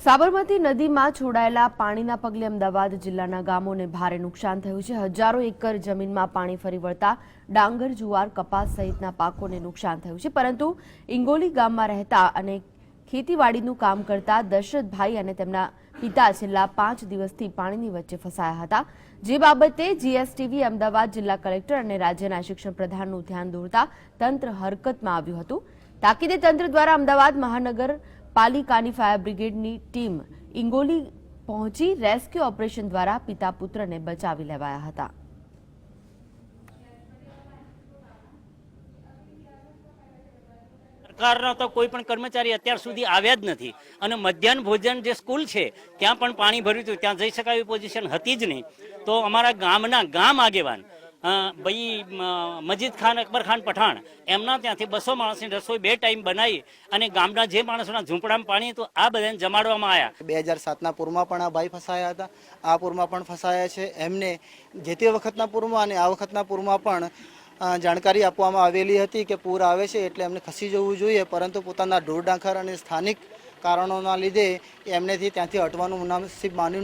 સાબરમતી નદીમાં છોડાયેલા પાણીના પગલે અમદાવાદ જિલ્લાના ગામોને ભારે નુકસાન થયું છે। હજારો એકર જમીનમાં પાણી ફરી વળતા ડાંગર, જુવાર, કપાસ સહિતના પાકોને નુકસાન થયું છે। પરંતુ ઇંગોલી ગામમાં રહેતા અને ખેતીવાડીનું કામ કરતા દશરથભાઈ અને તેમના પિતા છેલ્લા 5 દિવસથી પાણીની વચ્ચે ફસાયા હતા, જે બાબતે જીએસટીવી અમદાવાદ જિલ્લા કલેક્ટર અને રાજ્યના શિક્ષણ પ્રધાનનું ધ્યાન દોરતા તંત્ર હરકતમાં આવ્યું હતું। તાકીદે તંત્ર દ્વારા અમદાવાદ મહાનગર પાલિકાની ફાયર બ્રિગેડની ટીમ ઇંગોલી પહોંચી રેસ્ક્યુ ઓપરેશન દ્વારા પિતા પુત્રને બચાવી લેવાયા હતા। સરકારનો તો કોઈ પણ કર્મચારી અત્યાર સુધી આવ્યા જ નથી અને મધ્યાહન ભોજન જે સ્કૂલ છે ત્યાં પણ પાણી ભર્યું હતું, ત્યાં જઈ શકાય એવી પોઝિશન હતી જ નહીં। તો અમારા ગામ આગેવાન ભાઈ મજીદ ખાન, અકબર ખાન પઠાણ, એમના ત્યાંથી 200 માણસની રસોઈ 2 ટાઈમ બનાવી અને ગામના જે માણસોના ઝૂંપડામાં પાણી હતું આ બધાને જમાડવામાં આવ્યા। 2007ના પૂરમાં પણ આ ભાઈ ફસાયા હતા, આ પૂરમાં પણ ફસાયા છે। એમને જે તે વખતના પૂરમાં અને આ વખતના પૂરમાં પણ જાણકારી આપવામાં આવેલી હતી કે પૂર આવે છે એટલે એમને ખસી જવું જોઈએ, પરંતુ પોતાના ઢોર ડાંખર અને સ્થાનિક કારણોના લીધે એમનેથી ત્યાંથી હટવાનું મુનાસિબ માન્યું